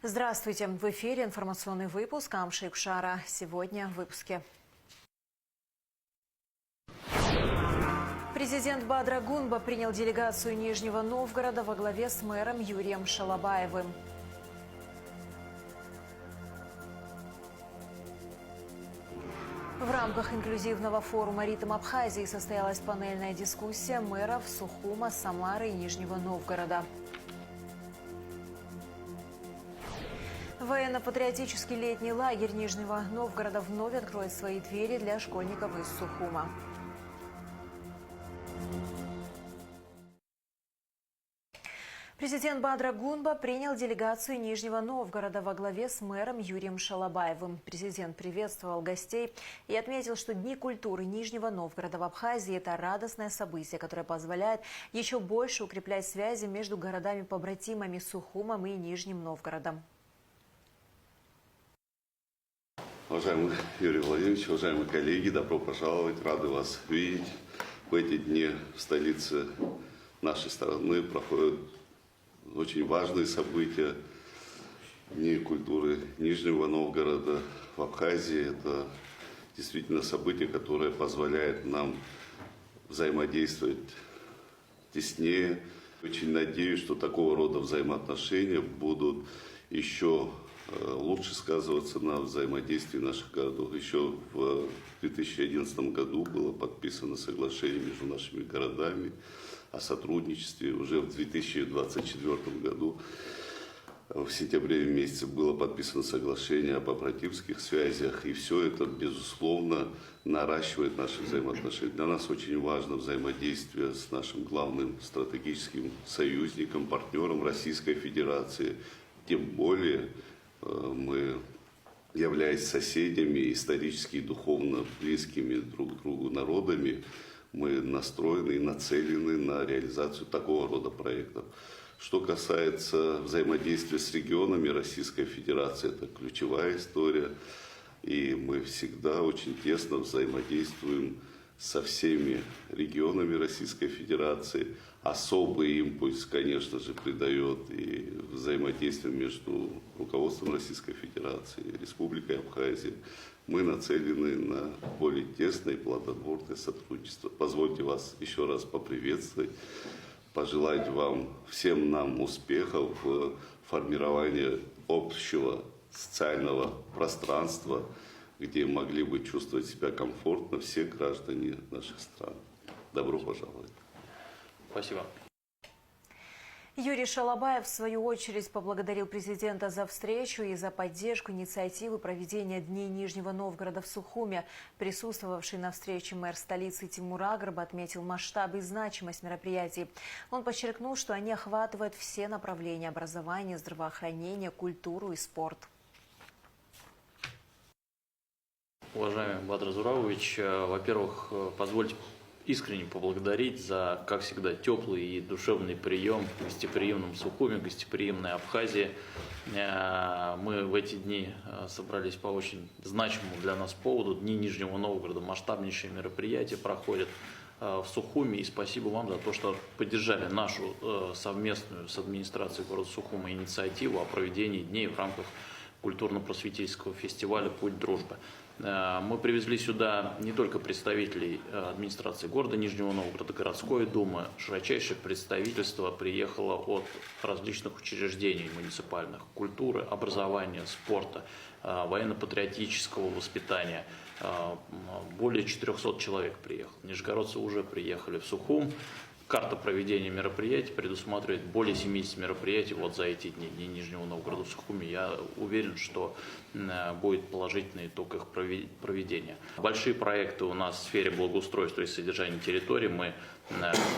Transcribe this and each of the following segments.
Здравствуйте! В эфире информационный выпуск Амшейк Шара. Сегодня в выпуске. Президент Бадра Гунба принял делегацию Нижнего Новгорода во главе с мэром Юрием Шалабаевым. В рамках инклюзивного форума «Ритм Абхазии» состоялась панельная дискуссия мэров Сухума, Самары и Нижнего Новгорода. Военно-патриотический летний лагерь Нижнего Новгорода вновь откроет свои двери для школьников из Сухума. Президент Бадра Гунба принял делегацию Нижнего Новгорода во главе с мэром Юрием Шалабаевым. Президент приветствовал гостей и отметил, что Дни культуры Нижнего Новгорода в Абхазии – это радостное событие, которое позволяет еще больше укреплять связи между городами-побратимами Сухумом и Нижним Новгородом. Уважаемый Юрий Владимирович, уважаемые коллеги, добро пожаловать, рады вас видеть. В эти дни в столице нашей страны проходят очень важные события. Дни культуры Нижнего Новгорода в Абхазии. Это действительно событие, которое позволяет нам взаимодействовать теснее. Очень надеюсь, что такого рода взаимоотношения будут еще лучше сказываться на взаимодействии наших городов. Еще в 2011 году было подписано соглашение между нашими городами о сотрудничестве. Уже в 2024 году, в сентябре месяце, было подписано соглашение об братских связях. И все это, безусловно, наращивает наши взаимоотношения. Для нас очень важно взаимодействие с нашим главным стратегическим союзником, партнером Российской Федерации. Тем более мы, являясь соседями, исторически и духовно близкими друг к другу народами, мы настроены и нацелены на реализацию такого рода проектов. Что касается взаимодействия с регионами Российской Федерации, это ключевая история. И мы всегда очень тесно взаимодействуем со всеми регионами Российской Федерации. Особый импульс, конечно же, придает и взаимодействие между руководством Российской Федерации и Республикой Абхазия. Мы нацелены на более тесное и плодотворное сотрудничество. Позвольте вас еще раз поприветствовать, пожелать вам, всем нам успехов в формировании общего социального пространства, где могли бы чувствовать себя комфортно все граждане наших стран. Добро пожаловать. Спасибо. Юрий Шалабаев, в свою очередь, поблагодарил президента за встречу и за поддержку инициативы проведения Дней Нижнего Новгорода в Сухуме. Присутствовавший на встрече мэр столицы Тимур Агрба отметил масштаб и значимость мероприятий. Он подчеркнул, что они охватывают все направления – образование, здравоохранение, культуру и спорт. Уважаемый Бадр Зуравович, во-первых, позвольте искренне поблагодарить за, как всегда, теплый и душевный прием в гостеприимном Сухуме, гостеприимной Абхазии. Мы в эти дни собрались по очень значимому для нас поводу. Дни Нижнего Новгорода, масштабнейшие мероприятия проходят в Сухуме. И спасибо вам за то, что поддержали нашу совместную с администрацией города Сухума инициативу о проведении дней в рамках культурно-просветительского фестиваля «Путь дружбы». Мы привезли сюда не только представителей администрации города Нижнего Новгорода, городской думы. Широчайшее представительство приехало от различных учреждений муниципальных: культуры, образования, спорта, военно-патриотического воспитания. Более 400 человек приехало. Нижегородцы уже приехали в Сухум. Карта проведения мероприятий предусматривает более 70 мероприятий вот за эти дни, Дни Нижнего Новгорода в Сухуме. Я уверен, что будет положительный итог их проведения. Большие проекты у нас в сфере благоустройства и содержания территории. Мы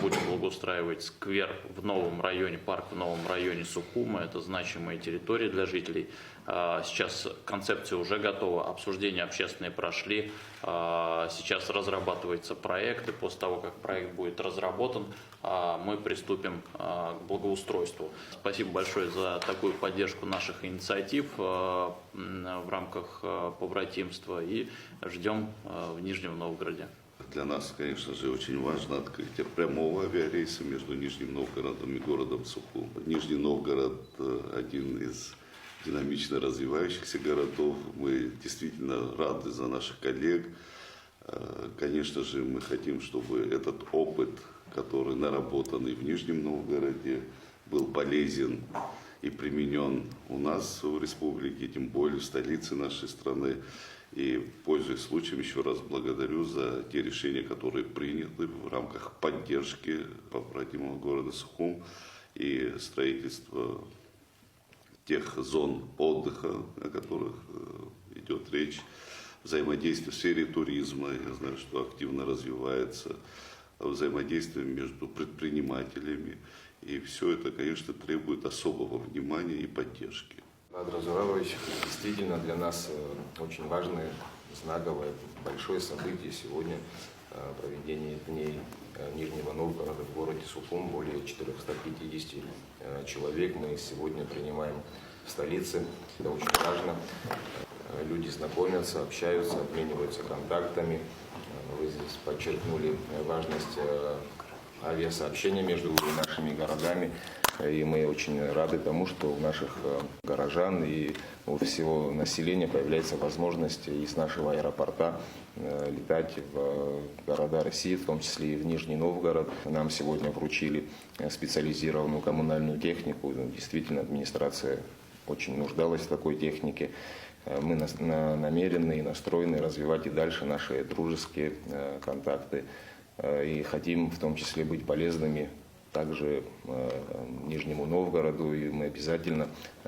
будем благоустраивать сквер в новом районе, парк в новом районе Сухума. Это значимая территория для жителей. Сейчас концепция уже готова, обсуждения общественные прошли. Сейчас разрабатывается проект, и после того, как проект будет разработан, мы приступим к благоустройству. Спасибо большое за такую поддержку наших инициатив в рамках побратимства и ждем в Нижнем Новгороде. Для нас, конечно же, очень важно открытие прямого авиарейса между Нижним Новгородом и городом Сухум. Нижний Новгород – один из динамично развивающихся городов. Мы действительно рады за наших коллег. Конечно же, мы хотим, чтобы этот опыт, который наработанный в Нижнем Новгороде, был полезен и применен у нас в республике, тем более в столице нашей страны. И, пользуясь случаем, еще раз благодарю за те решения, которые приняты в рамках поддержки побратимого города Сухум и строительства тех зон отдыха, о которых идет речь, взаимодействие в сфере туризма, я знаю, что активно развивается, взаимодействие между предпринимателями. И все это, конечно, требует особого внимания и поддержки. Бадр Зуравович, действительно для нас очень важное, знаковое, большое событие сегодня проведение дней Нижнего Новгорода в городе Сухум. Более 450 человек мы сегодня принимаем в столице. Это очень важно. Люди знакомятся, общаются, обмениваются контактами. Вы здесь подчеркнули важность авиасообщения между нашими городами. И мы очень рады тому, что у наших горожан и у всего населения появляется возможность из нашего аэропорта летать в города России, в том числе и в Нижний Новгород. Нам сегодня вручили специализированную коммунальную технику. Действительно, администрация очень нуждалась в такой технике. Мы намерены и настроены развивать и дальше наши дружеские контакты. И хотим в том числе быть полезными также Нижнему Новгороду, и мы обязательно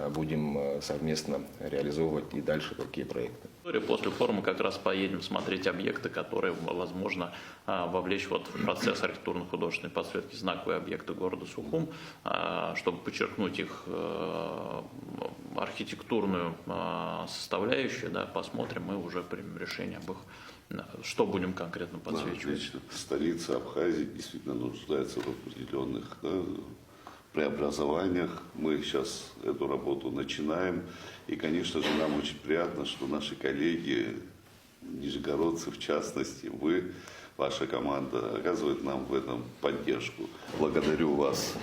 будем совместно реализовывать и дальше такие проекты. После форума как раз поедем смотреть объекты, которые возможно вовлечь в процесс архитектурно-художественной подсветки, знаковые объекты города Сухум, чтобы подчеркнуть их архитектурную составляющую. Да, посмотрим, мы уже примем решение об их, что будем конкретно подсвечивать. Да, столица Абхазии действительно нуждается в определенных преобразованиях. Мы сейчас эту работу начинаем. И, конечно же, нам очень приятно, что наши коллеги, нижегородцы в частности, вы, ваша команда, оказывает нам в этом поддержку. Благодарю вас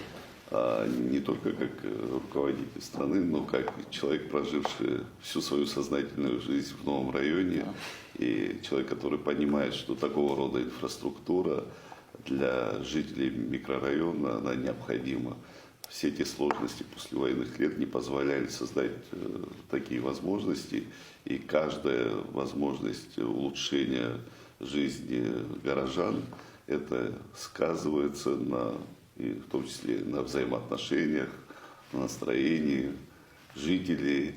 не только как руководитель страны, но как человек, проживший всю свою сознательную жизнь в новом районе, и человек, который понимает, что такого рода инфраструктура для жителей микрорайона, она необходима. Все те сложности послевоенных лет не позволяли создать такие возможности, и каждая возможность улучшения жизни горожан, это сказывается и в том числе на взаимоотношениях, на настроении жителей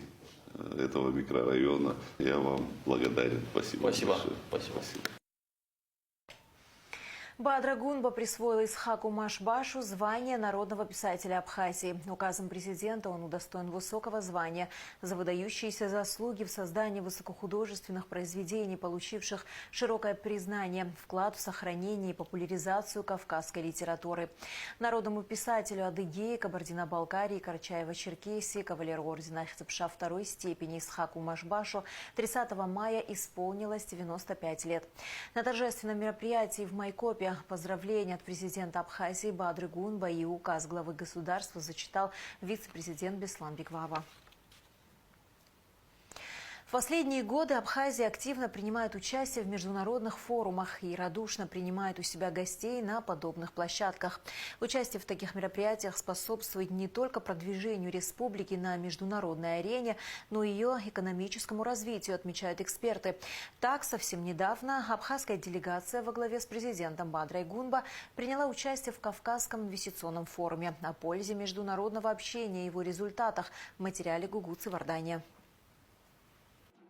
этого микрорайона. Я вам благодарен. Спасибо. Спасибо. Спасибо. Бадра Гунба присвоил Исхаку Машбашу звание народного писателя Абхазии. Указом президента он удостоен высокого звания за выдающиеся заслуги в создании высокохудожественных произведений, получивших широкое признание, вклад в сохранение и популяризацию кавказской литературы. Народному писателю Адыгеи, Кабардино-Балкарии, Карачаево-Черкесии, кавалеру ордена Ахтепша второй степени Исхаку Машбашу 30 мая исполнилось 95 лет. На торжественном мероприятии в Майкопе поздравления от президента Абхазии Бадры Гунба и указ главы государства зачитал вице-президент Беслан Беквава. В последние годы Абхазия активно принимает участие в международных форумах и радушно принимает у себя гостей на подобных площадках. Участие в таких мероприятиях способствует не только продвижению республики на международной арене, но и ее экономическому развитию, отмечают эксперты. Так, совсем недавно абхазская делегация во главе с президентом Бадрой Гунба приняла участие в Кавказском инвестиционном форуме. О пользе международного общения и его результатах в материале Гугуцы Вардания.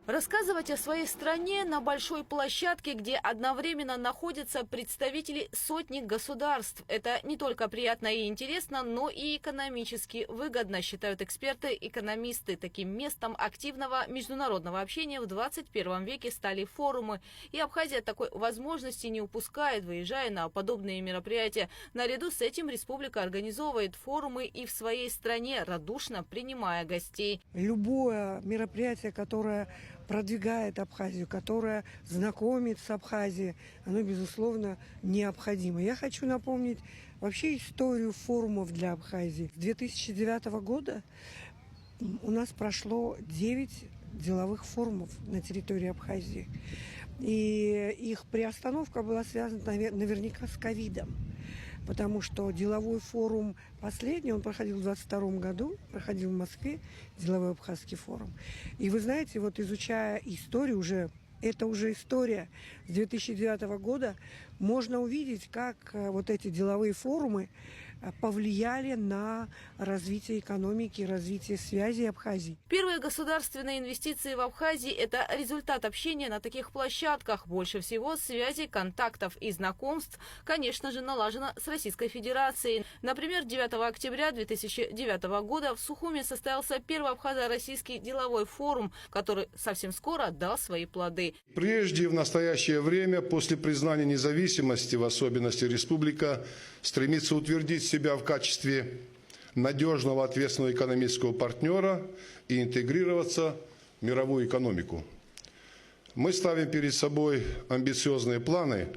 Рассказывать о своей стране на большой площадке, где одновременно находятся представители сотни государств. Это не только приятно и интересно, но и экономически выгодно, считают эксперты-экономисты. Таким местом активного международного общения в 21 веке стали форумы. И Абхазия такой возможности не упускает, выезжая на подобные мероприятия. Наряду с этим республика организовывает форумы и в своей стране, радушно принимая гостей. Любое мероприятие, которое продвигает Абхазию, которая знакомит с Абхазией, оно, безусловно, необходимо. Я хочу напомнить вообще историю форумов для Абхазии. С 2009 года у нас прошло 9 деловых форумов на территории Абхазии. И их приостановка была связана наверняка с ковидом. Потому что деловой форум последний, он проходил в 2022 году, проходил в Москве, деловой абхазский форум. И вы знаете, вот изучая историю это уже история с 2009 года, можно увидеть, как вот эти деловые форумы повлияли на развитие экономики, развитие связей Абхазии. Первые государственные инвестиции в Абхазии – это результат общения на таких площадках. Больше всего связей, контактов и знакомств, конечно же, налажено с Российской Федерацией. Например, 9 октября 2009 года в Сухуме состоялся первый абхазо-российский деловой форум, который совсем скоро дал свои плоды. Прежде, в настоящее время, после признания независимости, в особенности республика стремится утвердить себя в качестве надежного, ответственного экономического партнера и интегрироваться в мировую экономику. Мы ставим перед собой амбициозные планы.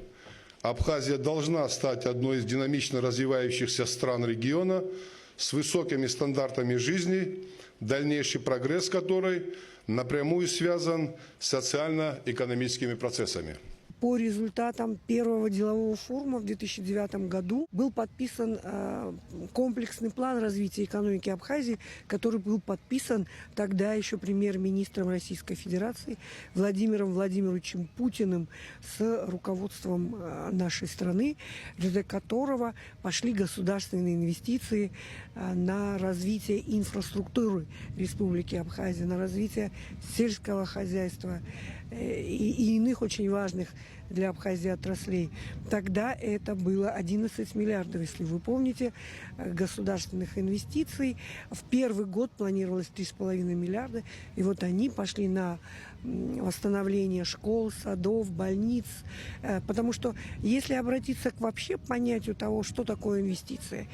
Абхазия должна стать одной из динамично развивающихся стран региона с высокими стандартами жизни, дальнейший прогресс которой напрямую связан с социально-экономическими процессами. По результатам первого делового форума в 2009 году был подписан комплексный план развития экономики Абхазии, который был подписан тогда еще премьер-министром Российской Федерации Владимиром Владимировичем Путиным с руководством нашей страны, в результате которого пошли государственные инвестиции на развитие инфраструктуры Республики Абхазия, на развитие сельского хозяйства и иных очень важных для Абхазии отраслей. Тогда это было 11 миллиардов, если вы помните, государственных инвестиций. В первый год планировалось 3,5 миллиарда, и вот они пошли на восстановление школ, садов, больниц. Потому что если обратиться к вообще понятию того, что такое инвестиции,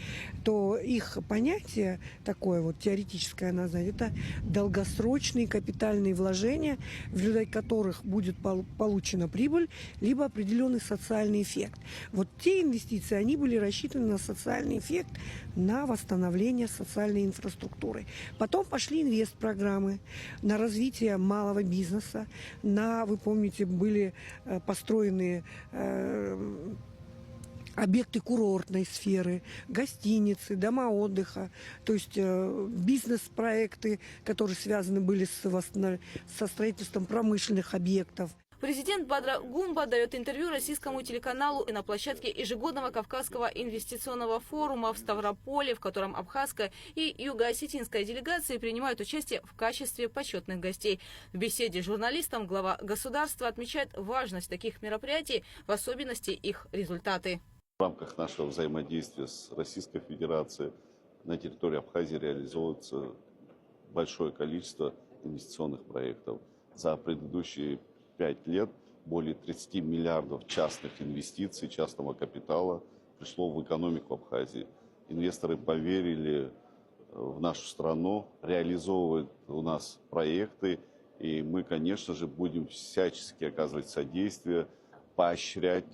то их понятие, такое вот теоретическое название, это долгосрочные капитальные вложения, в результате которых будет получена прибыль, либо определенный социальный эффект. Вот те инвестиции, они были рассчитаны на социальный эффект, на восстановление социальной инфраструктуры. Потом пошли инвестпрограммы на развитие малого бизнеса, вы помните, были построены объекты курортной сферы, гостиницы, дома отдыха, то есть бизнес-проекты, которые связаны были со строительством промышленных объектов. Президент Бадра Гумба дает интервью российскому телеканалу на площадке ежегодного Кавказского инвестиционного форума в Ставрополе, в котором абхазская и юго-осетинская делегации принимают участие в качестве почетных гостей. В беседе с журналистом глава государства отмечает важность таких мероприятий, в особенности их результаты. В рамках нашего взаимодействия с Российской Федерацией на территории Абхазии реализуется большое количество инвестиционных проектов. За предыдущие 5 лет более 30 миллиардов частных инвестиций, частного капитала пришло в экономику Абхазии. Инвесторы поверили в нашу страну, реализовывают у нас проекты, и мы, конечно же, будем всячески оказывать содействие, поощрять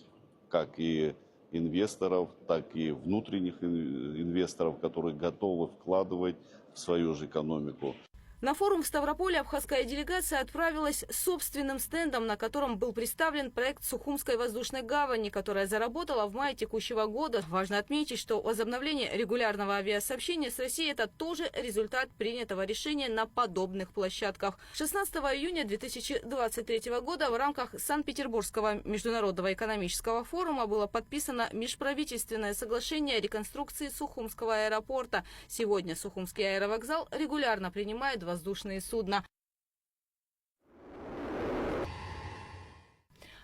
как и инвесторов, так и внутренних инвесторов, которые готовы вкладывать в свою же экономику. На форум в Ставрополе абхазская делегация отправилась с собственным стендом, на котором был представлен проект Сухумской воздушной гавани, которая заработала в мае текущего года. Важно отметить, что возобновление регулярного авиасообщения с Россией – это тоже результат принятого решения на подобных площадках. 16 июня 2023 года в рамках Санкт-Петербургского международного экономического форума было подписано межправительственное соглашение о реконструкции Сухумского аэропорта. Сегодня Сухумский аэровокзал регулярно принимает воздушные судна.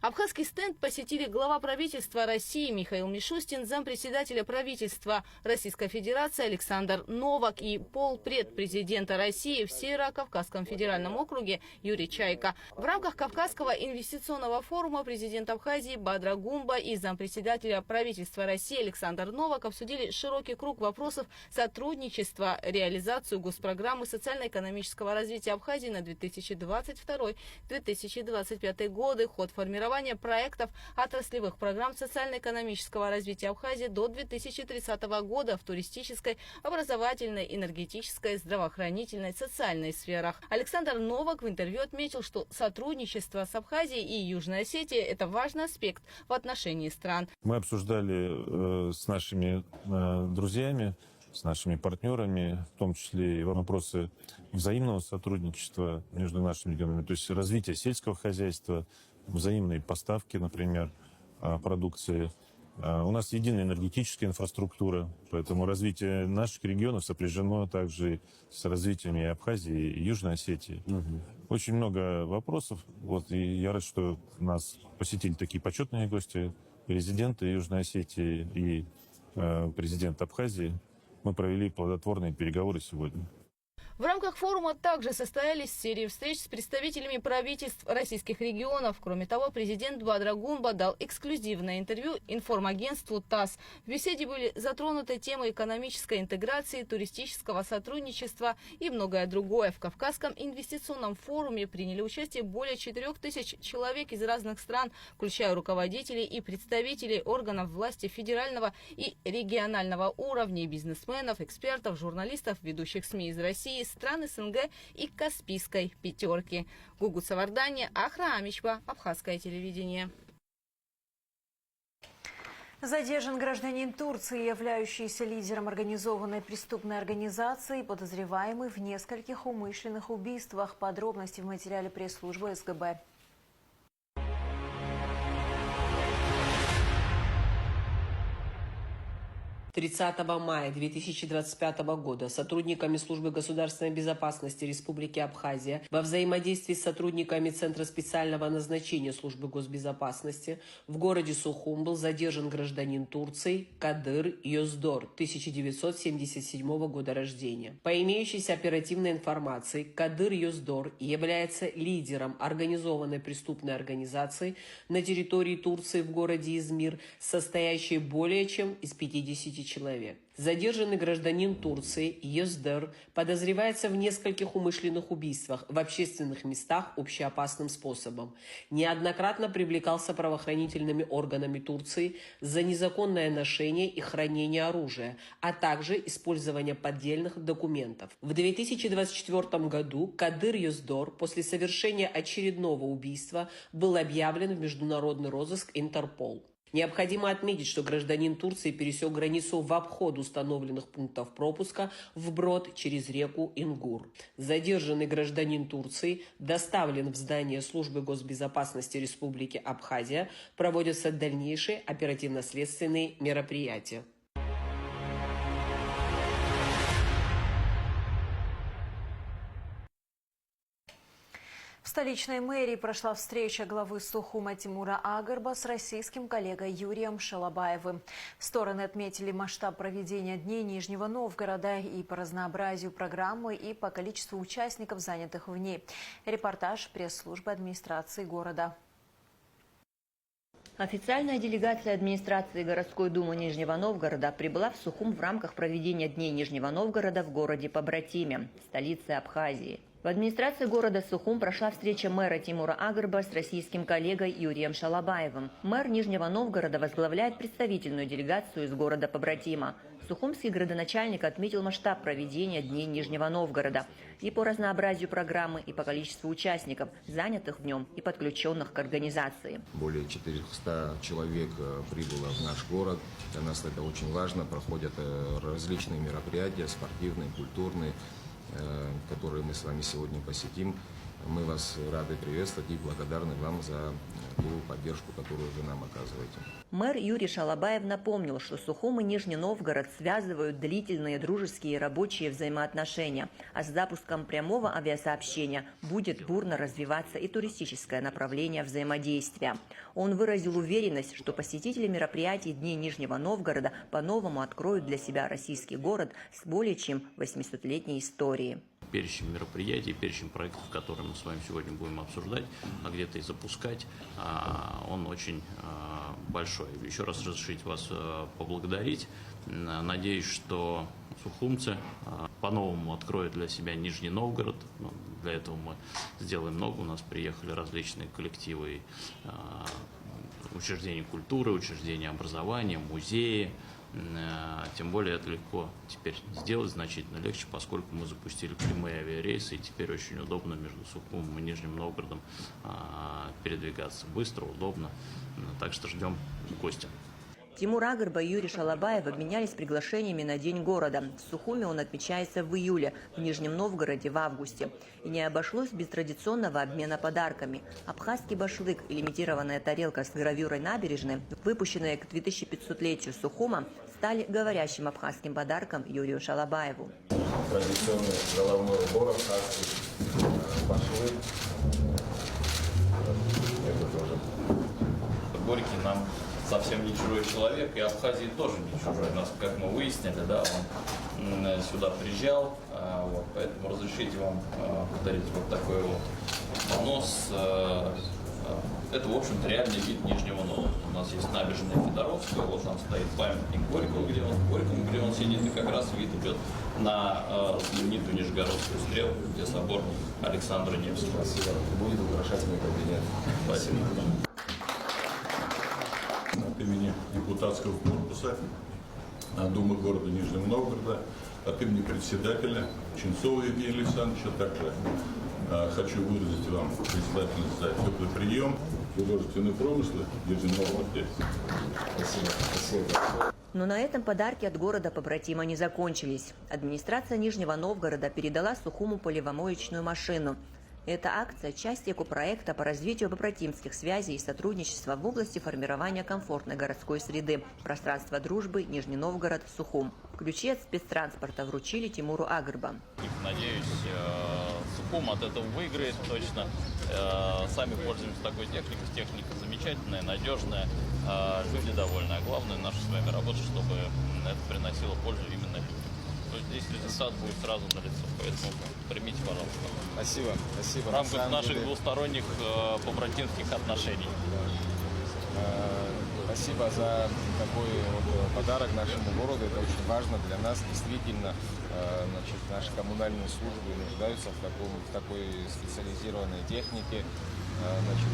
Абхазский стенд посетили глава правительства России Михаил Мишустин, зампредседателя правительства Российской Федерации Александр Новак и полпред президента России в Северо-Кавказском федеральном округе Юрий Чайка. В рамках Кавказского инвестиционного форума президент Абхазии Бадра Гумба и зампредседателя правительства России Александр Новак обсудили широкий круг вопросов сотрудничества, реализацию госпрограммы социально-экономического развития Абхазии на 2022-2025 годы, ход формирования формирования проектов отраслевых программ социально-экономического развития Абхазии до 2030 года в туристической, образовательной, энергетической, здравоохранительной, социальной сферах. Александр Новак в интервью отметил, что сотрудничество с Абхазией и Южной Осетией – это важный аспект в отношении стран. Мы обсуждали с нашими друзьями, с нашими партнерами, в том числе и вопросы взаимного сотрудничества между нашими регионами, то есть развитие сельского хозяйства, взаимные поставки, например, продукции. У нас единая энергетическая инфраструктура, поэтому развитие наших регионов сопряжено также с развитием и Абхазии, и Южной Осетии. Очень много вопросов, и я рад, что нас посетили такие почетные гости, президенты Южной Осетии и президент Абхазии. Мы провели плодотворные переговоры сегодня. В рамках форума также состоялись серии встреч с представителями правительств российских регионов. Кроме того, президент Бадра Гумба дал эксклюзивное интервью информагентству ТАСС. В беседе были затронуты темы экономической интеграции, туристического сотрудничества и многое другое. В Кавказском инвестиционном форуме приняли участие более 4000 человек из разных стран, включая руководителей и представителей органов власти федерального и регионального уровней, бизнесменов, экспертов, журналистов, ведущих СМИ из России, стран СНГ и Каспийской пятерки. Гугут Савардани, Ахра Амичба, Абхазское телевидение. Задержан гражданин Турции, являющийся лидером организованной преступной организации, подозреваемый в нескольких умышленных убийствах. Подробности в материале пресс-службы СГБ. 30 мая 2025 года сотрудниками Службы государственной безопасности Республики Абхазия во взаимодействии с сотрудниками Центра специального назначения Службы госбезопасности в городе Сухум был задержан гражданин Турции Кадыр Йоздор, 1977 года рождения. По имеющейся оперативной информации, Кадыр Йоздор является лидером организованной преступной организации на территории Турции в городе Измир, состоящей более чем из 50 человек. Задержанный гражданин Турции Йоздор подозревается в нескольких умышленных убийствах в общественных местах общеопасным способом. Неоднократно привлекался правоохранительными органами Турции за незаконное ношение и хранение оружия, а также использование поддельных документов. В 2024 году Кадыр Йоздор после совершения очередного убийства был объявлен в международный розыск Интерпол. Необходимо отметить, что гражданин Турции пересек границу в обход установленных пунктов пропуска вброд через реку Ингур. Задержанный гражданин Турции доставлен в здание Службы госбезопасности Республики Абхазия. Проводятся дальнейшие оперативно-следственные мероприятия. В столичной мэрии прошла встреча главы Сухума Тимура Агарба с российским коллегой Юрием Шалабаевым. Стороны отметили масштаб проведения Дней Нижнего Новгорода и по разнообразию программы, и по количеству участников, занятых в ней. Репортаж пресс-службы администрации города. Официальная делегация администрации городской думы Нижнего Новгорода прибыла в Сухум в рамках проведения Дней Нижнего Новгорода в городе побратиме, столице Абхазии. В администрации города Сухум прошла встреча мэра Тимура Агарба с российским коллегой Юрием Шалабаевым. Мэр Нижнего Новгорода возглавляет представительную делегацию из города побратима. Сухумский градоначальник отметил масштаб проведения Дней Нижнего Новгорода и по разнообразию программы, и по количеству участников, занятых в нем и подключенных к организации. Более 400 человек прибыло в наш город. Для нас это очень важно. Проходят различные мероприятия, спортивные, культурные, которые мы с вами сегодня посетим. Мы вас рады приветствовать и благодарны вам за ту поддержку, которую вы нам оказываете. Мэр Юрий Шалабаев напомнил, что Сухум и Нижний Новгород связывают длительные дружеские и рабочие взаимоотношения, а с запуском прямого авиасообщения будет бурно развиваться и туристическое направление взаимодействия. Он выразил уверенность, что посетители мероприятий Дней Нижнего Новгорода по-новому откроют для себя российский город с более чем 800-летней историей. Перечень мероприятий, перечень проектов, которые мы с вами сегодня будем обсуждать, а где-то и запускать, он очень большой. Еще раз разрешить вас поблагодарить. Надеюсь, что сухумцы по-новому откроют для себя Нижний Новгород. Для этого мы сделаем много. У нас приехали различные коллективы учреждений культуры, учреждений образования, музеи. Тем более это легко теперь сделать, значительно легче, поскольку мы запустили прямые авиарейсы, и теперь очень удобно между Сухумом и Нижним Новгородом передвигаться. Быстро, удобно. Так что ждем гостя. Тимур Агырба и Юрий Шалабаев обменялись приглашениями на День города. В Сухуме он отмечается в июле, в Нижнем Новгороде в августе. И не обошлось без традиционного обмена подарками. Абхазский башлык и лимитированная тарелка с гравюрой набережной, выпущенные к 2500-летию Сухума, стали говорящим абхазским подарком Юрию Шалабаеву. Традиционный головной убор абхазский, башлык. Это тоже. Горький нам совсем не чужой человек, и Абхазии тоже не чужой. Нас, как мы выяснили, да, он сюда приезжал, вот, поэтому разрешите вам подарить вот такой вот понос. Это, в общем-то, реальный вид Нижнего Новгорода. У нас есть набережная Федоровская, вот там стоит памятник Горькому, где он сидит, и как раз вид идет на знаменитую Нижегородскую стрелку, где собор Александра Невского. Спасибо. Будет украшать мой кабинет. Спасибо. От имени депутатского корпуса Думы города Нижнего Новгорода, от имени председателя Ченцова Евгения Александровича, также хочу выразить вам признательность за теплый прием, художественные промыслы в Нижнем Новгороде. Спасибо. Но на этом подарки от города-побратима не закончились. Администрация Нижнего Новгорода передала Сухуму поливомоечную машину. Эта акция – часть экопроекта по развитию побратимских связей и сотрудничества в области формирования комфортной городской среды. Пространство дружбы, Нижний Новгород, Сухум. Ключи от спецтранспорта вручили Тимуру Агырба. Надеюсь, Сухум от этого выиграет точно. Сами пользуемся такой техникой. Техника замечательная, надежная. Люди довольны. А главное, наша с вами работа, чтобы это приносило пользу именно людям. То есть здесь результат будет сразу налицо. Поэтому примите, пожалуйста. Спасибо. Спасибо. В рамках наших двусторонних побратимских отношений. Спасибо за такой вот подарок нашему городу. Это очень важно для нас. Действительно, наши коммунальные службы нуждаются в такой специализированной технике.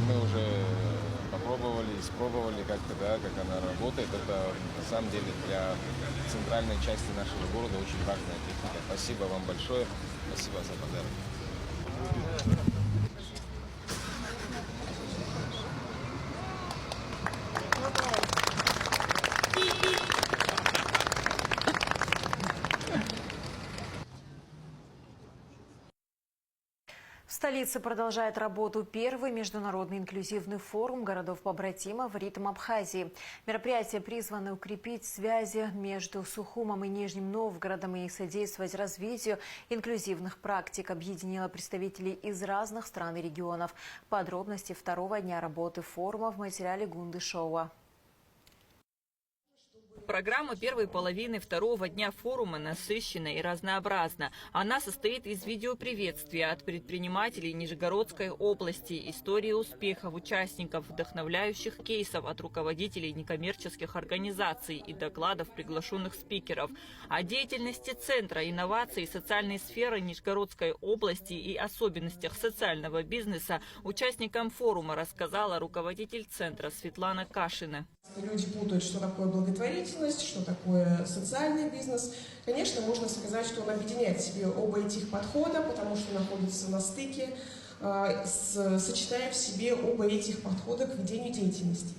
Мы уже попробовали, испробовали как-то, да, как она работает. Это на самом деле для центральной части нашего города очень важная техника. Спасибо вам большое. Спасибо за подарок. В столице продолжает работу первый международный инклюзивный форум городов-побратимов «Ритм Абхазии». Мероприятие призвано укрепить связи между Сухумом и Нижним Новгородом и содействовать развитию инклюзивных практик. Объединило представителей из разных стран и регионов. Подробности второго дня работы форума в материале Гунды Шоуа. Программа первой половины второго дня форума насыщенна и разнообразна. Она состоит из видеоприветствия от предпринимателей Нижегородской области, истории успехов участников, вдохновляющих кейсов от руководителей некоммерческих организаций и докладов приглашенных спикеров. О деятельности Центра инноваций и социальной сферы Нижегородской области и особенностях социального бизнеса участникам форума рассказала руководитель Центра Светлана Кашина. Люди путают, что такое благотворительность, что такое социальный бизнес. Конечно, можно сказать, что он объединяет в себе оба этих подхода, потому что находится на стыке, сочетая в себе оба этих подхода к ведению деятельности.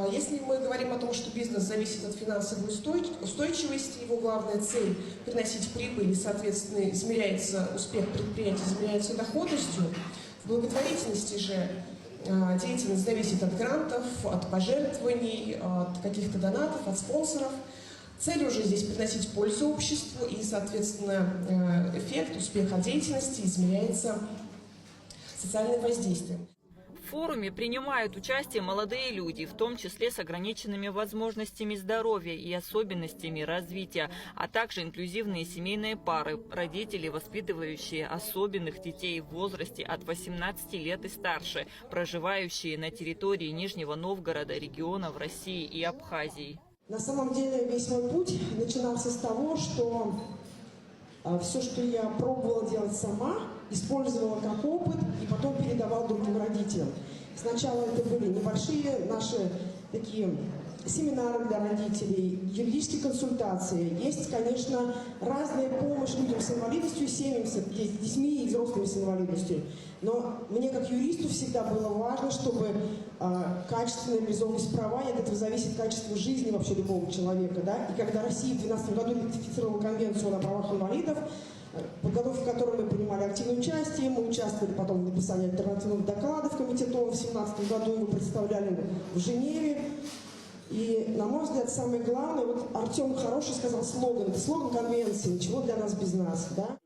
Если мы говорим о том, что бизнес зависит от финансовой устойчивости, его главная цель – приносить прибыль и, соответственно, измеряется успех предприятия, измеряется доходностью, в благотворительности же деятельность зависит от грантов, от пожертвований, от каких-то донатов, от спонсоров. Цель уже здесь приносить пользу обществу, и, соответственно, эффект, успех от деятельности измеряется социальным воздействием. В форуме принимают участие молодые люди, в том числе с ограниченными возможностями здоровья и особенностями развития, а также инклюзивные семейные пары, родители, воспитывающие особенных детей в возрасте от 18 лет и старше, проживающие на территории Нижнего Новгорода, регионов России и Абхазии. На самом деле весь мой путь начинался с того, что Все, что я пробовала делать сама, использовала как опыт и потом передавала другим родителям. Сначала это были небольшие наши такие семинары для родителей, юридические консультации. Есть, конечно, разная помощь людям с инвалидностью, семьям с детьми и взрослыми с инвалидностью. Но мне, как юристу, всегда было важно, чтобы качественная реализовывались права, и от этого зависит качество жизни вообще любого человека. Да? И когда Россия в 2012 году ратифицировала Конвенцию о правах инвалидов, в подготовке которой мы принимали активное участие, мы участвовали потом в написании альтернативных докладов комитета ООН в 2017 году, мы представляли в Женеве. И, на мой взгляд, самое главное, вот Артем хороший сказал слоган, это слоган конвенции «Ничего для нас без нас». Да?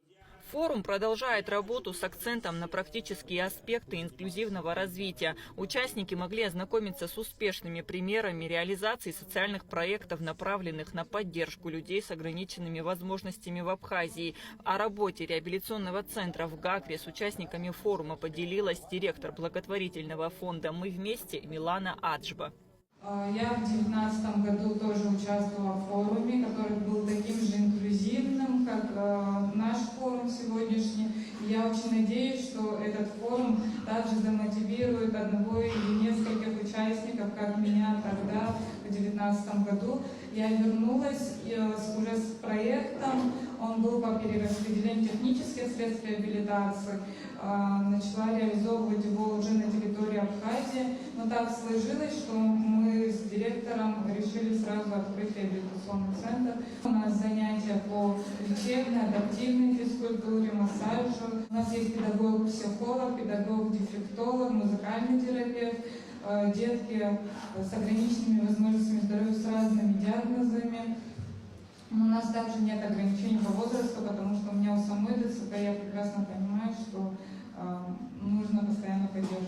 Форум продолжает работу с акцентом на практические аспекты инклюзивного развития. Участники могли ознакомиться с успешными примерами реализации социальных проектов, направленных на поддержку людей с ограниченными возможностями в Абхазии. О работе реабилитационного центра в Гакре с участниками форума поделилась директор благотворительного фонда «Мы вместе» Милана Аджба. Я в 2019 году тоже участвовала в форуме, который был таким же инклюзивным, как наш форум сегодняшний. Я очень надеюсь, что этот форум также замотивирует одного или нескольких участников, как меня тогда, в 2019 году. Я вернулась уже с проектом, он был по перераспределению технических средств реабилитации. Начала реализовывать его уже на территории Абхазии, но так сложилось, что мы с директором решили сразу открыть реабилитационный центр. У нас занятия по лечебной, адаптивной физкультуре, массажу. У нас есть педагог-психолог, педагог-дефектолог, музыкальный терапевт, детки с ограниченными возможностями здоровья, с разными диагнозами. Но у нас также нет ограничений по возрасту, потому что у меня у самой ДЦП, я прекрасно понимаю, что нужно постоянно поддерживать.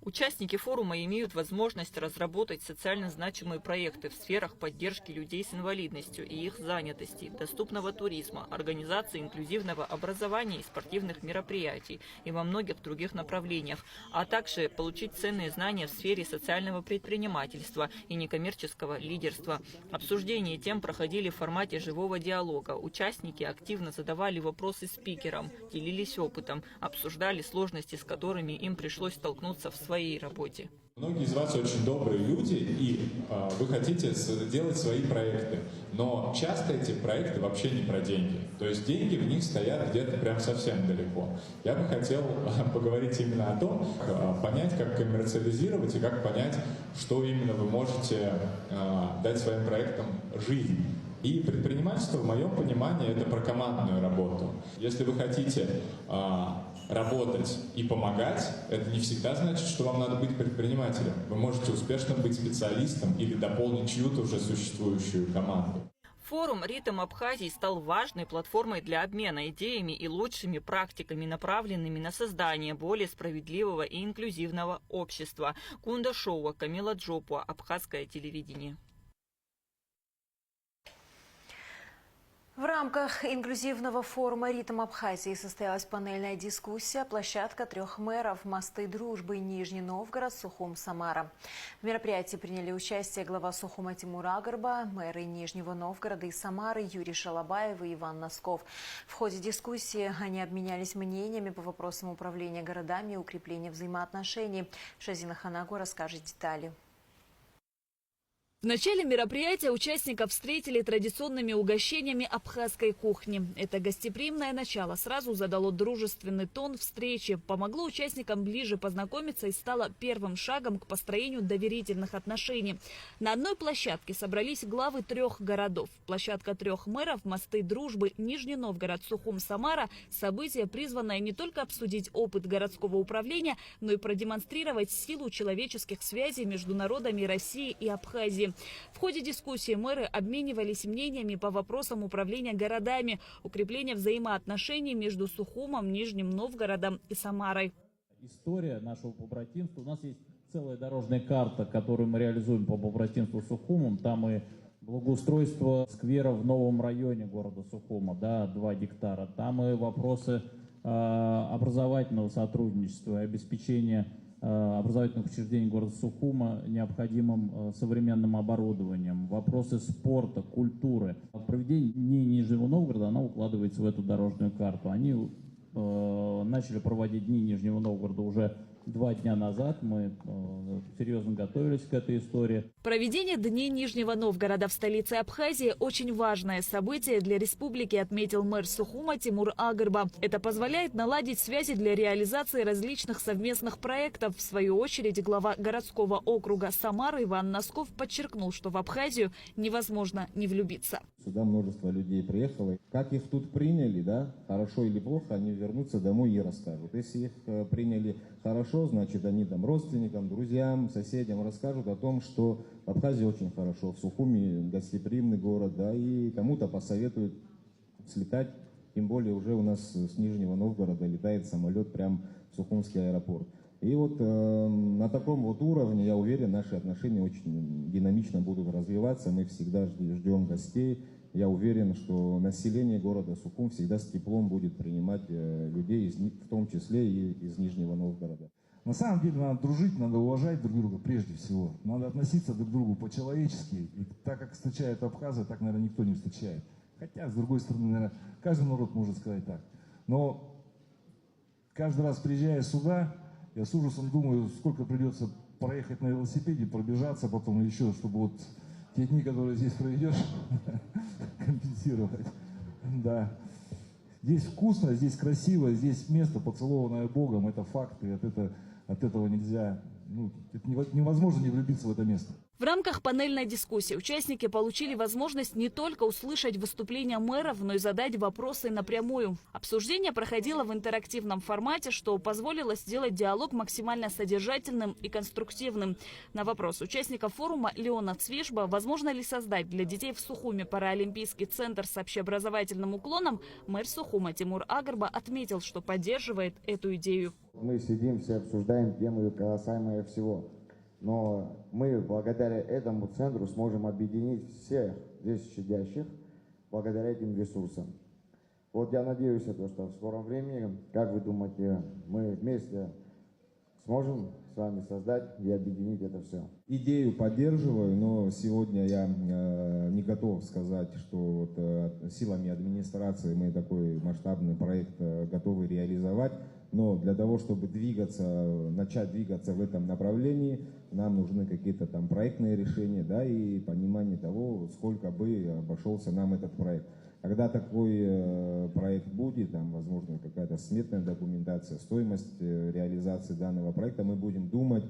Участники форума имеют возможность разработать социально значимые проекты в сферах поддержки людей с инвалидностью и их занятости, доступного туризма, организации инклюзивного образования и спортивных мероприятий и во многих других направлениях, а также получить ценные знания в сфере социального предпринимательства и некоммерческого лидерства. Обсуждения тем проходили в формате живого диалога. Участники активно задавали вопросы спикерам, делились опытом, обсуждали сложности, с которыми им пришлось столкнуться в своей работе. Многие из вас очень добрые люди, и вы хотите делать свои проекты, но часто эти проекты вообще не про деньги. То есть деньги в них стоят где-то прям совсем далеко. Я бы хотел поговорить именно о том, понять, как коммерциализировать и как понять, что именно вы можете дать своим проектам жизнь. И предпринимательство, в моем понимании, это про командную работу. Если вы хотите работать и помогать, это не всегда значит, что вам надо быть предпринимателем. Вы можете успешно быть специалистом или дополнить чью-то уже существующую команду. Форум «Ритм Абхазии» стал важной платформой для обмена идеями и лучшими практиками, направленными на создание более справедливого и инклюзивного общества. Кунда Шоуа, Камила Джопуа, Абхазское телевидение. В рамках инклюзивного форума «Ритм Абхазии» состоялась панельная дискуссия «Площадка трех мэров. Мосты дружбы. Нижний Новгород. Сухум. Самара». В мероприятии приняли участие глава Сухума Тимур Агарба, мэры Нижнего Новгорода и Самары Юрий Шалабаев и Иван Носков. В ходе дискуссии они обменялись мнениями по вопросам управления городами и укрепления взаимоотношений. Шазина Ханагу расскажет детали. В начале мероприятия участников встретили традиционными угощениями абхазской кухни. Это гостеприимное начало сразу задало дружественный тон встречи, помогло участникам ближе познакомиться и стало первым шагом к построению доверительных отношений. На одной площадке собрались главы трех городов. Площадка трех мэров, мосты дружбы, Нижний Новгород, Сухум, Самара – событие, призванное не только обсудить опыт городского управления, но и продемонстрировать силу человеческих связей между народами России и Абхазии. В ходе дискуссии мэры обменивались мнениями по вопросам управления городами, укрепления взаимоотношений между Сухумом, Нижним Новгородом и Самарой. История нашего побратимства. У нас есть целая дорожная карта, которую мы реализуем по побратимству с Сухумом. Там и благоустройство сквера в новом районе города Сухума, 2 гектара. Там и вопросы образовательного сотрудничества, обеспечения образовательных учреждений города Сухума необходимым современным оборудованием, вопросы спорта, культуры. Проведение Дней Нижнего Новгорода, она укладывается в эту дорожную карту. Они начали проводить Дни Нижнего Новгорода уже 2 дня назад. Мы серьезно готовились к этой истории. Проведение Дней Нижнего Новгорода в столице Абхазии – очень важное событие для республики, отметил мэр Сухума Тимур Агарба. Это позволяет наладить связи для реализации различных совместных проектов. В свою очередь, глава городского округа Самары Иван Носков подчеркнул, что в Абхазию невозможно не влюбиться. Сюда множество людей приехало. Как их тут приняли, да, хорошо или плохо, они вернутся домой и расскажут. Если их приняли хорошо, значит, они там родственникам, друзьям, соседям расскажут о том, что в Абхазии очень хорошо, в Сухуме гостеприимный город, да, и кому-то посоветуют слетать. Тем более уже у нас с Нижнего Новгорода летает самолет прямо в Сухумский аэропорт. И вот на таком вот уровне, я уверен, наши отношения очень динамично будут развиваться. Мы всегда ждем гостей. Я уверен, что население города Сухум всегда с теплом будет принимать людей, в том числе и из Нижнего Новгорода. На самом деле надо дружить, надо уважать друг друга прежде всего. Надо относиться друг к другу по-человечески. И так как встречают абхазы, так, наверное, никто не встречает. Хотя, с другой стороны, наверное, каждый народ может сказать так. Но каждый раз, приезжая сюда, я с ужасом думаю, сколько придется проехать на велосипеде, пробежаться, потом еще, чтобы вот те дни, которые здесь проведешь, компенсировать. Да. Здесь вкусно, здесь красиво, здесь место, поцелованное Богом, это факт, и от этого нельзя, невозможно не влюбиться в это место. В рамках панельной дискуссии участники получили возможность не только услышать выступления мэров, но и задать вопросы напрямую. Обсуждение проходило в интерактивном формате, что позволило сделать диалог максимально содержательным и конструктивным. На вопрос участников форума Леона Цвишба, возможно ли создать для детей в Сухуме паралимпийский центр с общеобразовательным уклоном, мэр Сухума Тимур Агарба отметил, что поддерживает эту идею. Мы сидим, все обсуждаем тему касаемое всего. Но мы благодаря этому центру сможем объединить всех здесь сидящих благодаря этим ресурсам. Вот я надеюсь, что в скором времени, как вы думаете, мы вместе сможем с вами создать и объединить это все? Идею поддерживаю, но сегодня я не готов сказать, что вот силами администрации мы такой масштабный проект готовы реализовать. Но для того, чтобы начать двигаться в этом направлении, нам нужны какие-то там проектные решения, да, и понимание того, сколько бы обошелся нам этот проект. Когда такой проект будет, там, возможно, какая-то сметная документация, стоимость реализации данного проекта, мы будем думать,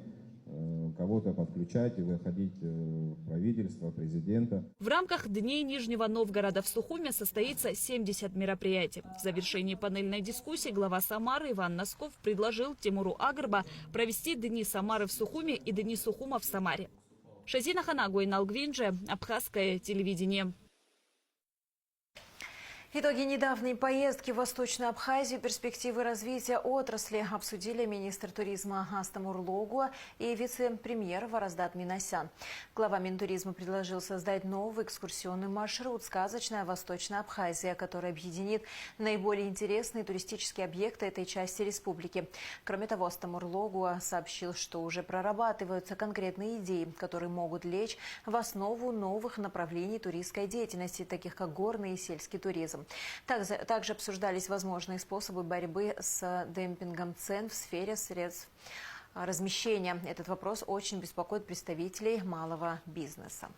кого-то подключать и выходить в правительство, президента. В рамках Дней Нижнего Новгорода в Сухуме состоится 70 мероприятий. В завершении панельной дискуссии глава Самары Иван Носков предложил Тимуру Агарба провести Дни Самары в Сухуме и Дни Сухума в Самаре. Шазина Ханагу и Налгвинджи, Абхазское телевидение. Итоги недавней поездки в Восточную Абхазию, перспективы развития отрасли обсудили министр туризма Астамур Логуа и вице-премьер Вараздат Минасян. Глава Минтуризма предложил создать новый экскурсионный маршрут «Сказочная Восточная Абхазия», который объединит наиболее интересные туристические объекты этой части республики. Кроме того, Астамур Логуа сообщил, что уже прорабатываются конкретные идеи, которые могут лечь в основу новых направлений туристской деятельности, таких как горный и сельский туризм. Также обсуждались возможные способы борьбы с демпингом цен в сфере средств размещения. Этот вопрос очень беспокоит представителей малого бизнеса.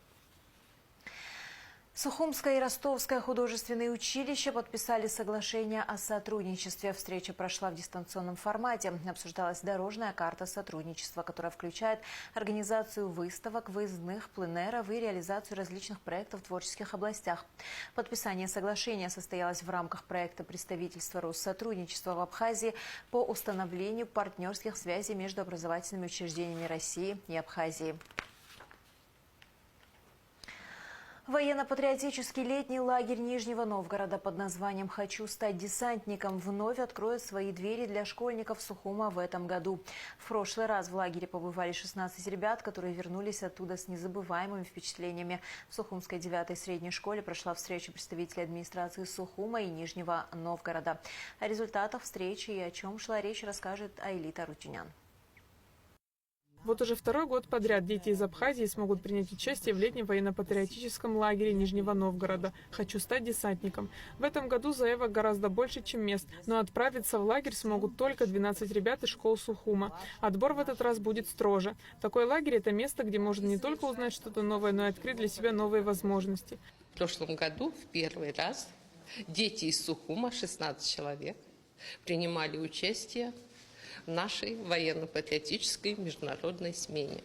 Сухумское и Ростовское художественные училища подписали соглашение о сотрудничестве. Встреча прошла в дистанционном формате. Обсуждалась дорожная карта сотрудничества, которая включает организацию выставок, выездных, пленэров и реализацию различных проектов в творческих областях. Подписание соглашения состоялось в рамках проекта представительства Россотрудничества в Абхазии по установлению партнерских связей между образовательными учреждениями России и Абхазии. Военно-патриотический летний лагерь Нижнего Новгорода под названием «Хочу стать десантником» вновь откроет свои двери для школьников Сухума в этом году. В прошлый раз в лагере побывали 16 ребят, которые вернулись оттуда с незабываемыми впечатлениями. В Сухумской 9-й средней школе прошла встреча представителей администрации Сухума и Нижнего Новгорода. О результатах встречи и о чем шла речь, расскажет Айлита Рутюнян. Вот уже второй год подряд дети из Абхазии смогут принять участие в летнем военно-патриотическом лагере Нижнего Новгорода «Хочу стать десантником». В этом году заявок гораздо больше, чем мест, но отправиться в лагерь смогут только 12 ребят из школ Сухума. Отбор в этот раз будет строже. Такой лагерь – это место, где можно не только узнать что-то новое, но и открыть для себя новые возможности. В прошлом году в первый раз дети из Сухума, 16 человек, принимали участие в нашей военно-патриотической международной смене.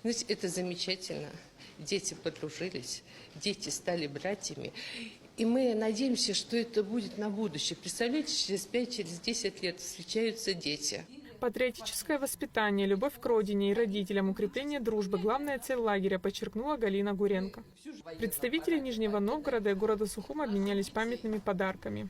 Знаете, это замечательно. Дети подружились, дети стали братьями. И мы надеемся, что это будет на будущее. Представляете, через 5, через 10 лет встречаются дети. Патриотическое воспитание, любовь к родине и родителям, укрепление дружбы – главная цель лагеря, подчеркнула Галина Гуренко. Представители Нижнего Новгорода и города Сухум обменялись памятными подарками.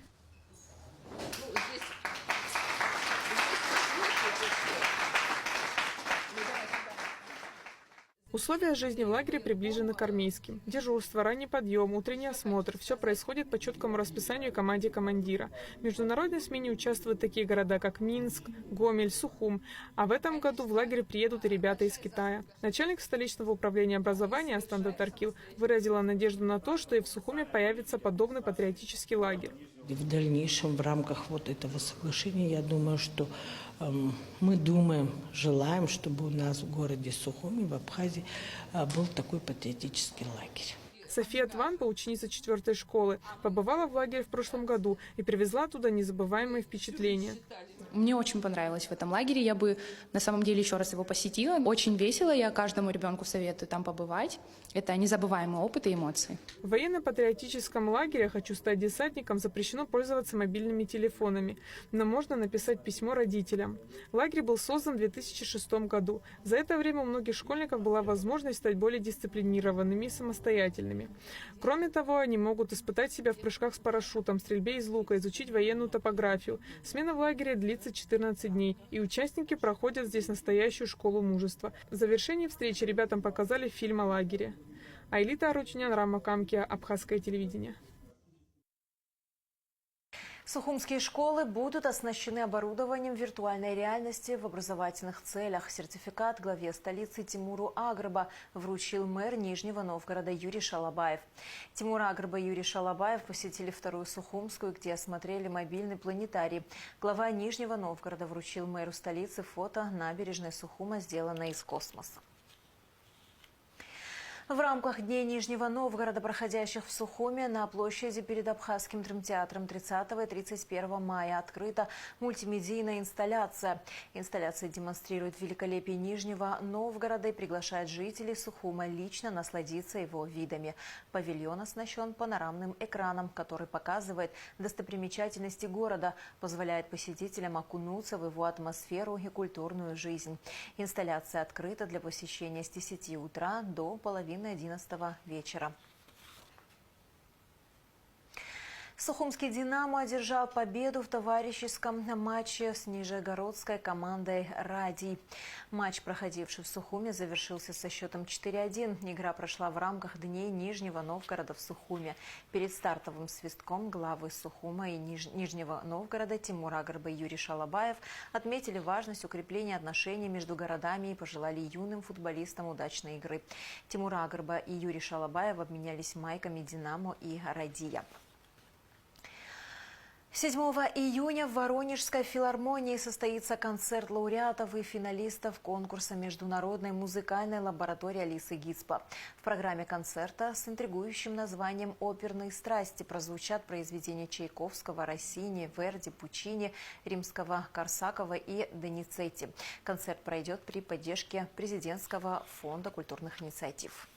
Условия жизни в лагере приближены к армейским. Дежурство, ранний подъем, утренний осмотр – все происходит по четкому расписанию и команде командира. В международной смене участвуют такие города, как Минск, Гомель, Сухум. А в этом году в лагерь приедут и ребята из Китая. Начальник столичного управления образования Астан Татаркил выразила надежду на то, что и в Сухуме появится подобный патриотический лагерь. В дальнейшем в рамках вот этого соглашения, я думаю, что мы думаем, желаем, чтобы у нас в городе Сухуми, в Абхазии, был такой патриотический лагерь. София Тванпа, ученица 4-й школы, побывала в лагере в прошлом году и привезла оттуда незабываемые впечатления. Мне очень понравилось в этом лагере. Я бы на самом деле еще раз его посетила. Очень весело. Я каждому ребенку советую там побывать. Это незабываемый опыт и эмоции. В военно-патриотическом лагере «Хочу стать десантником» запрещено пользоваться мобильными телефонами, но можно написать письмо родителям. Лагерь был создан в 2006 году. За это время у многих школьников была возможность стать более дисциплинированными и самостоятельными. Кроме того, они могут испытать себя в прыжках с парашютом, стрельбе из лука, изучить военную топографию. Смена в лагере длится 14 дней, и участники проходят здесь настоящую школу мужества. В завершении встречи ребятам показали фильм о лагере. Айлита Аручнян, Рама Камкия, Абхазское телевидение. Сухумские школы будут оснащены оборудованием виртуальной реальности в образовательных целях. Сертификат главе столицы Тимуру Агрба вручил мэр Нижнего Новгорода Юрий Шалабаев. Тимур Агрба и Юрий Шалабаев посетили вторую Сухумскую, где осмотрели мобильный планетарий. Глава Нижнего Новгорода вручил мэру столицы фото набережной Сухума, сделанной из космоса. В рамках Дней Нижнего Новгорода, проходящих в Сухуме, на площади перед Абхазским драмтеатром 30 и 31 мая открыта мультимедийная инсталляция. Инсталляция демонстрирует великолепие Нижнего Новгорода и приглашает жителей Сухума лично насладиться его видами. Павильон оснащен панорамным экраном, который показывает достопримечательности города, позволяет посетителям окунуться в его атмосферу и культурную жизнь. Инсталляция открыта для посещения с 10 утра до половины 11 вечера. Сухумский «Динамо» одержал победу в товарищеском матче с нижегородской командой «Радий». Матч, проходивший в Сухуме, завершился со счетом 4-1. Игра прошла в рамках Дней Нижнего Новгорода в Сухуме. Перед стартовым свистком главы Сухума и Нижнего Новгорода Тимур Агрба и Юрий Шалабаев отметили важность укрепления отношений между городами и пожелали юным футболистам удачной игры. Тимур Агрба и Юрий Шалабаев обменялись майками «Динамо» и «Радия». 7 июня в Воронежской филармонии состоится концерт лауреатов и финалистов конкурса Международной музыкальной лаборатории Алисы Гицпа. В программе концерта с интригующим названием «Оперные страсти» прозвучат произведения Чайковского, Россини, Верди, Пучини, Римского-Корсакова и Доницетти. Концерт пройдет при поддержке Президентского фонда культурных инициатив.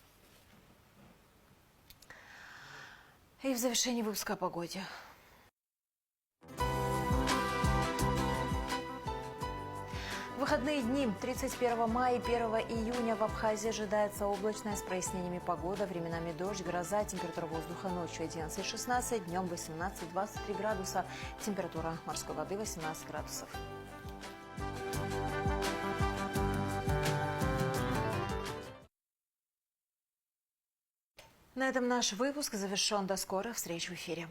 И в завершении выпуска о погоде. В выходные дни 31 мая и 1 июня в Абхазии ожидается облачная с прояснениями погода, временами дождь, гроза, температура воздуха ночью 11-16, днем 18-23 градуса, температура морской воды 18 градусов. На этом наш выпуск завершен. До скорых встреч в эфире.